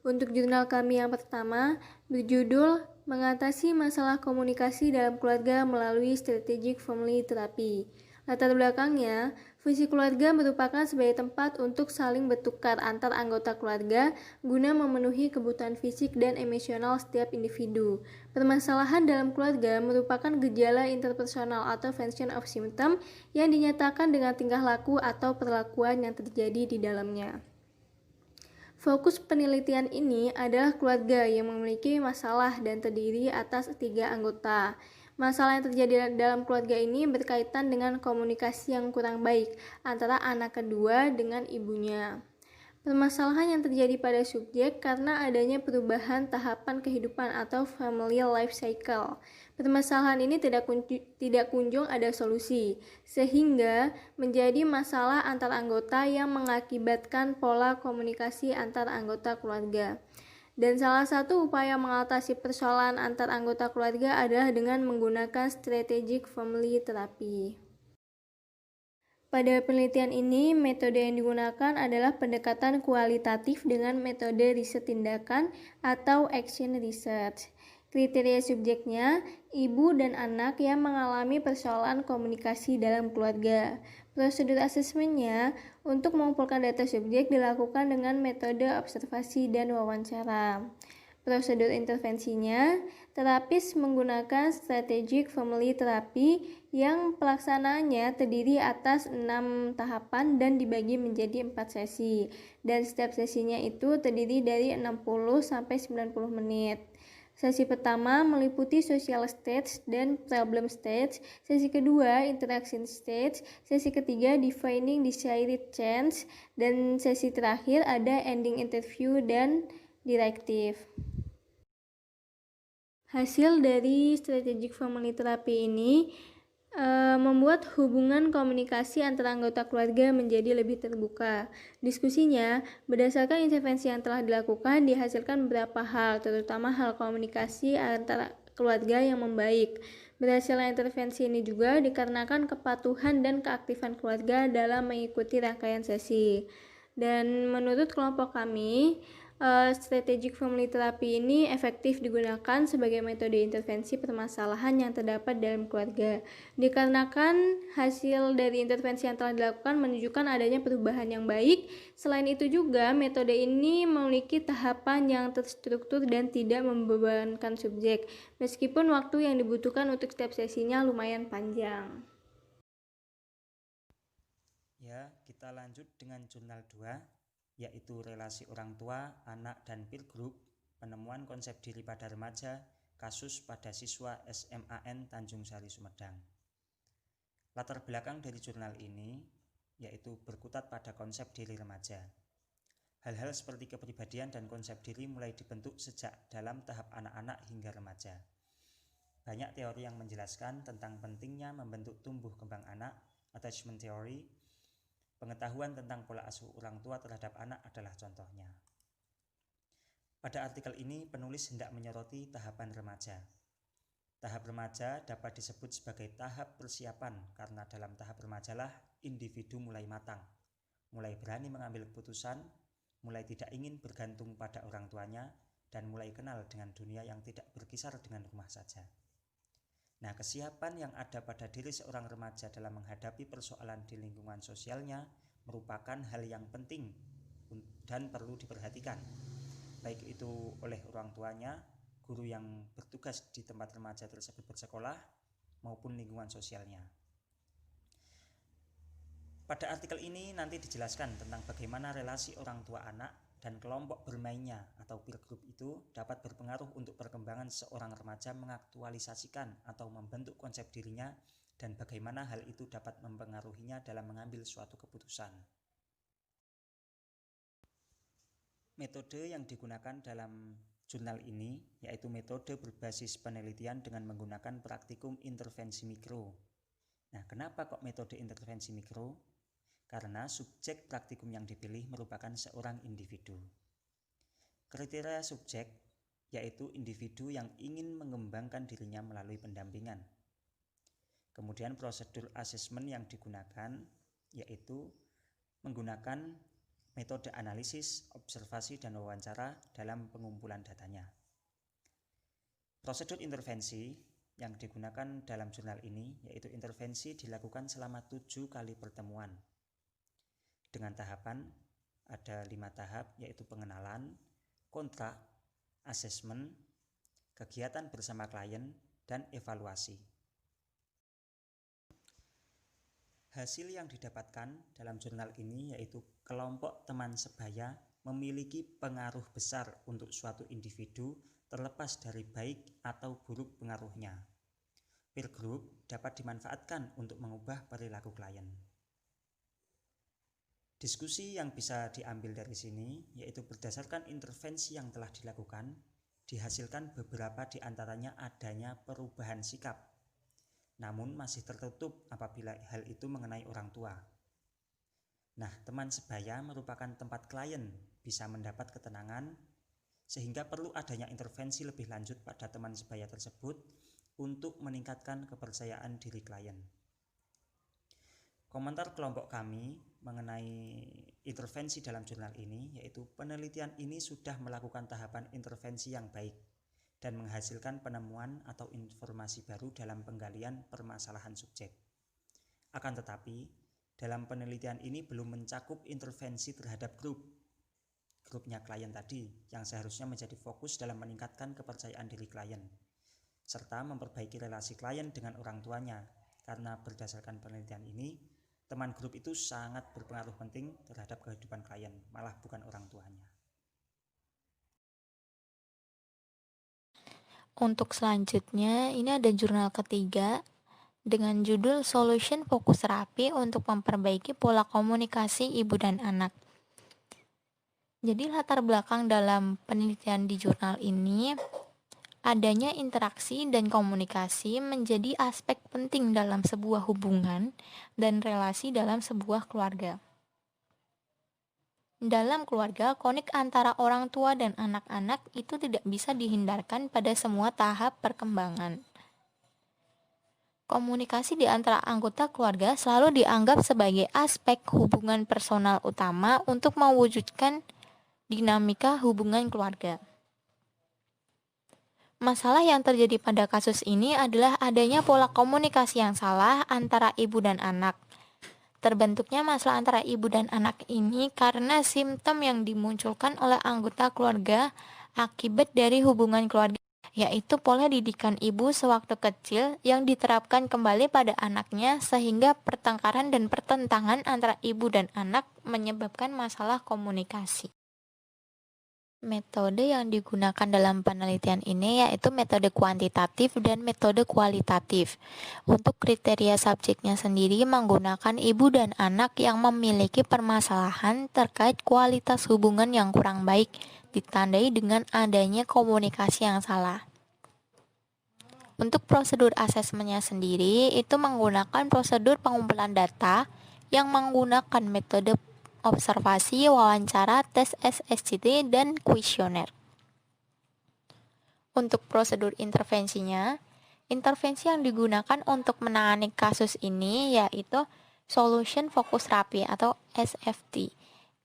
Untuk jurnal kami yang pertama, berjudul Mengatasi Masalah Komunikasi dalam Keluarga Melalui Strategic Family Therapy. Latar belakangnya, visi keluarga merupakan sebagai tempat untuk saling bertukar antar anggota keluarga guna memenuhi kebutuhan fisik dan emosional setiap individu. Permasalahan dalam keluarga merupakan gejala interpersonal atau function of symptom yang dinyatakan dengan tingkah laku atau perlakuan yang terjadi di dalamnya. Fokus penelitian ini adalah keluarga yang memiliki masalah dan terdiri atas 3 anggota. Masalah yang terjadi dalam keluarga ini berkaitan dengan komunikasi yang kurang baik antara anak kedua dengan ibunya. Permasalahan yang terjadi pada subjek karena adanya perubahan tahapan kehidupan atau family life cycle. Permasalahan ini tidak kunjung ada solusi, sehingga menjadi masalah antar anggota yang mengakibatkan pola komunikasi antar anggota keluarga. Dan salah satu upaya mengatasi persoalan antar anggota keluarga adalah dengan menggunakan strategic family therapy. Pada penelitian ini, metode yang digunakan adalah pendekatan kualitatif dengan metode riset tindakan atau action research. Kriteria subjeknya, ibu dan anak yang mengalami persoalan komunikasi dalam keluarga. Prosedur asesmennya, untuk mengumpulkan data subjek dilakukan dengan metode observasi dan wawancara. Prosedur intervensinya, terapis menggunakan strategic family therapy yang pelaksanaannya terdiri atas 6 tahapan dan dibagi menjadi 4 sesi. Dan setiap sesinya itu terdiri dari 60-90 menit. Sesi pertama meliputi social stage dan problem stage, sesi kedua interaction stage, sesi ketiga defining desired change, dan sesi terakhir ada ending interview dan direktif. Hasil dari strategic family therapy ini membuat hubungan komunikasi antara anggota keluarga menjadi lebih terbuka. Diskusinya, berdasarkan intervensi yang telah dilakukan, dihasilkan beberapa hal, terutama hal komunikasi antara keluarga yang membaik. Berhasilnya intervensi ini juga dikarenakan kepatuhan dan keaktifan keluarga dalam mengikuti rangkaian sesi. Dan menurut kelompok kami, strategic family therapy ini efektif digunakan sebagai metode intervensi permasalahan yang terdapat dalam keluarga. Dikarenakan hasil dari intervensi yang telah dilakukan menunjukkan adanya perubahan yang baik. Selain itu juga metode ini memiliki tahapan yang terstruktur dan tidak membebankan subjek, meskipun waktu yang dibutuhkan untuk setiap sesinya lumayan panjang. Ya, kita lanjut dengan jurnal 2, yaitu relasi orang tua, anak, dan peer group, penemuan konsep diri pada remaja, kasus pada siswa SMAN Tanjung Sari Sumedang. Latar belakang dari jurnal ini yaitu berkutat pada konsep diri remaja. Hal-hal seperti kepribadian dan konsep diri mulai dibentuk sejak dalam tahap anak-anak hingga remaja. Banyak teori yang menjelaskan tentang pentingnya membentuk tumbuh kembang anak, attachment theory. Pengetahuan tentang pola asuh orang tua terhadap anak adalah contohnya. Pada artikel ini, penulis hendak menyoroti tahapan remaja. Tahap remaja dapat disebut sebagai tahap persiapan karena dalam tahap remajalah individu mulai matang, mulai berani mengambil keputusan, mulai tidak ingin bergantung pada orang tuanya, dan mulai kenal dengan dunia yang tidak berkisar dengan rumah saja. Nah, kesiapan yang ada pada diri seorang remaja dalam menghadapi persoalan di lingkungan sosialnya merupakan hal yang penting dan perlu diperhatikan, baik itu oleh orang tuanya, guru yang bertugas di tempat remaja tersebut bersekolah, maupun lingkungan sosialnya. Pada artikel ini nanti dijelaskan tentang bagaimana relasi orang tua anak dan kelompok bermainnya atau peer group itu dapat berpengaruh untuk perkembangan seorang remaja mengaktualisasikan atau membentuk konsep dirinya dan bagaimana hal itu dapat mempengaruhinya dalam mengambil suatu keputusan. Metode yang digunakan dalam jurnal ini yaitu metode berbasis penelitian dengan menggunakan praktikum intervensi mikro. Nah, kenapa kok metode intervensi mikro? Karena subjek praktikum yang dipilih merupakan seorang individu. Kriteria subjek yaitu individu yang ingin mengembangkan dirinya melalui pendampingan. Kemudian prosedur asesmen yang digunakan yaitu menggunakan metode analisis, observasi, dan wawancara dalam pengumpulan datanya. Prosedur intervensi yang digunakan dalam jurnal ini yaitu intervensi dilakukan selama 7 kali pertemuan. Dengan tahapan, ada 5 tahap yaitu pengenalan, kontrak, asesmen, kegiatan bersama klien, dan evaluasi. Hasil yang didapatkan dalam jurnal ini yaitu kelompok teman sebaya memiliki pengaruh besar untuk suatu individu terlepas dari baik atau buruk pengaruhnya. Peer group dapat dimanfaatkan untuk mengubah perilaku klien. Diskusi yang bisa diambil dari sini yaitu berdasarkan intervensi yang telah dilakukan, dihasilkan beberapa di antaranya adanya perubahan sikap, namun masih tertutup apabila hal itu mengenai orang tua. Nah, teman sebaya merupakan tempat klien bisa mendapat ketenangan, sehingga perlu adanya intervensi lebih lanjut pada teman sebaya tersebut untuk meningkatkan kepercayaan diri klien. Komentar kelompok kami mengenai intervensi dalam jurnal ini yaitu penelitian ini sudah melakukan tahapan intervensi yang baik dan menghasilkan penemuan atau informasi baru dalam penggalian permasalahan subjek. Akan tetapi, dalam penelitian ini belum mencakup intervensi terhadap grupnya klien tadi yang seharusnya menjadi fokus dalam meningkatkan kepercayaan diri klien, serta memperbaiki relasi klien dengan orang tuanya, karena berdasarkan penelitian ini, teman grup itu sangat berpengaruh penting terhadap kehidupan klien, malah bukan orang tuanya. Untuk selanjutnya, ini ada jurnal ketiga dengan judul Solution Fokus Terapi untuk Memperbaiki Pola Komunikasi Ibu dan Anak. Jadi latar belakang dalam penelitian di jurnal ini, adanya interaksi dan komunikasi menjadi aspek penting dalam sebuah hubungan dan relasi dalam sebuah keluarga. Dalam keluarga, konflik antara orang tua dan anak-anak itu tidak bisa dihindarkan pada semua tahap perkembangan. Komunikasi di antara anggota keluarga selalu dianggap sebagai aspek hubungan personal utama untuk mewujudkan dinamika hubungan keluarga. Masalah yang terjadi pada kasus ini adalah adanya pola komunikasi yang salah antara ibu dan anak. Terbentuknya masalah antara ibu dan anak ini karena simptom yang dimunculkan oleh anggota keluarga akibat dari hubungan keluarga, yaitu pola didikan ibu sewaktu kecil yang diterapkan kembali pada anaknya sehingga pertengkaran dan pertentangan antara ibu dan anak menyebabkan masalah komunikasi. Metode yang digunakan dalam penelitian ini yaitu metode kuantitatif dan metode kualitatif. Untuk kriteria subjeknya sendiri menggunakan ibu dan anak yang memiliki permasalahan terkait kualitas hubungan yang kurang baik, ditandai dengan adanya komunikasi yang salah. Untuk prosedur asesmennya sendiri itu menggunakan prosedur pengumpulan data yang menggunakan metode observasi, wawancara, tes SSCT, dan kuesioner. Untuk prosedur intervensinya, intervensi yang digunakan untuk menangani kasus ini yaitu Solution Focus Therapy atau SFT.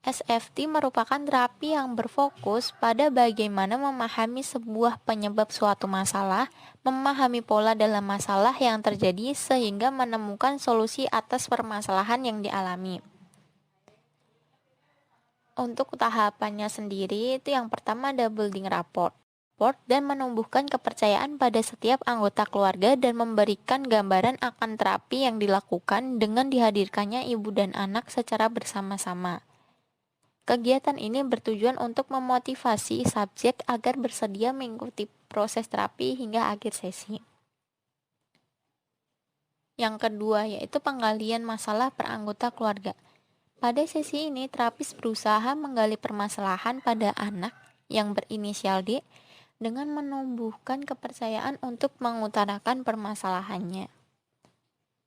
SFT merupakan terapi yang berfokus pada bagaimana memahami sebuah penyebab suatu masalah, memahami pola dalam masalah yang terjadi sehingga menemukan solusi atas permasalahan yang dialami. Untuk tahapannya sendiri itu yang pertama ada building rapport dan menumbuhkan kepercayaan pada setiap anggota keluarga dan memberikan gambaran akan terapi yang dilakukan dengan dihadirkannya ibu dan anak secara bersama-sama. Kegiatan ini bertujuan untuk memotivasi subjek agar bersedia mengikuti proses terapi hingga akhir sesi. Yang kedua yaitu penggalian masalah per anggota keluarga. Pada sesi ini, terapis berusaha menggali permasalahan pada anak yang berinisial D dengan menumbuhkan kepercayaan untuk mengutarakan permasalahannya.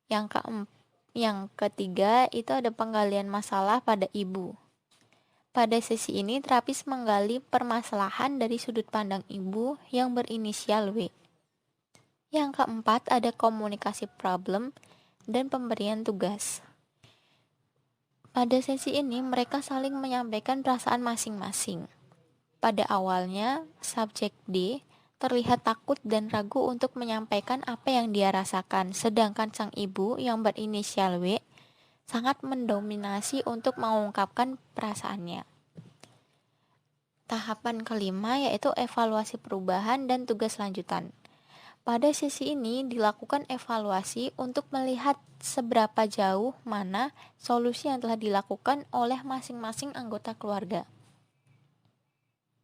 Yang ketiga, itu ada penggalian masalah pada ibu. Pada sesi ini, terapis menggali permasalahan dari sudut pandang ibu yang berinisial W. Yang keempat, ada komunikasi problem dan pemberian tugas. Pada sesi ini, mereka saling menyampaikan perasaan masing-masing. Pada awalnya, subjek D terlihat takut dan ragu untuk menyampaikan apa yang dia rasakan, sedangkan sang ibu yang berinisial W sangat mendominasi untuk mengungkapkan perasaannya. Tahapan kelima yaitu evaluasi perubahan dan tugas lanjutan. Pada sesi ini dilakukan evaluasi untuk melihat seberapa jauh mana solusi yang telah dilakukan oleh masing-masing anggota keluarga.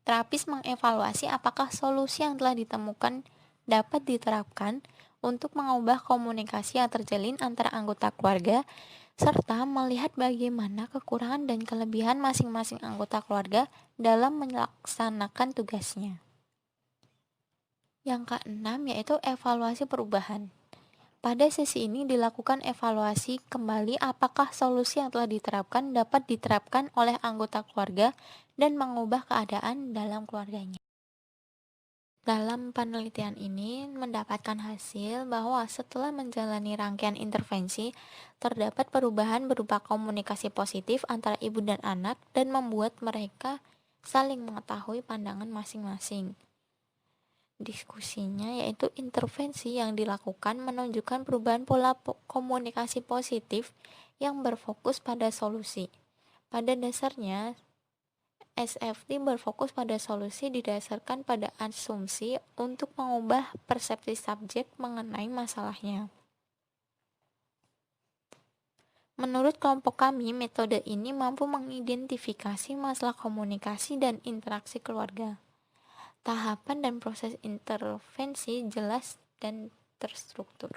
Terapis mengevaluasi apakah solusi yang telah ditemukan dapat diterapkan untuk mengubah komunikasi yang terjalin antara anggota keluarga, serta melihat bagaimana kekurangan dan kelebihan masing-masing anggota keluarga dalam melaksanakan tugasnya. Yang keenam yaitu evaluasi perubahan. Pada sesi ini dilakukan evaluasi kembali apakah solusi yang telah diterapkan dapat diterapkan oleh anggota keluarga dan mengubah keadaan dalam keluarganya. Dalam penelitian ini mendapatkan hasil bahwa setelah menjalani rangkaian intervensi, terdapat perubahan berupa komunikasi positif antara ibu dan anak dan membuat mereka saling mengetahui pandangan masing-masing. Diskusinya yaitu intervensi yang dilakukan menunjukkan perubahan pola komunikasi positif yang berfokus pada solusi. Pada dasarnya, SFT berfokus pada solusi didasarkan pada asumsi untuk mengubah persepsi subjek mengenai masalahnya. Menurut kelompok kami, metode ini mampu mengidentifikasi masalah komunikasi dan interaksi keluarga. Tahapan dan proses intervensi jelas dan terstruktur.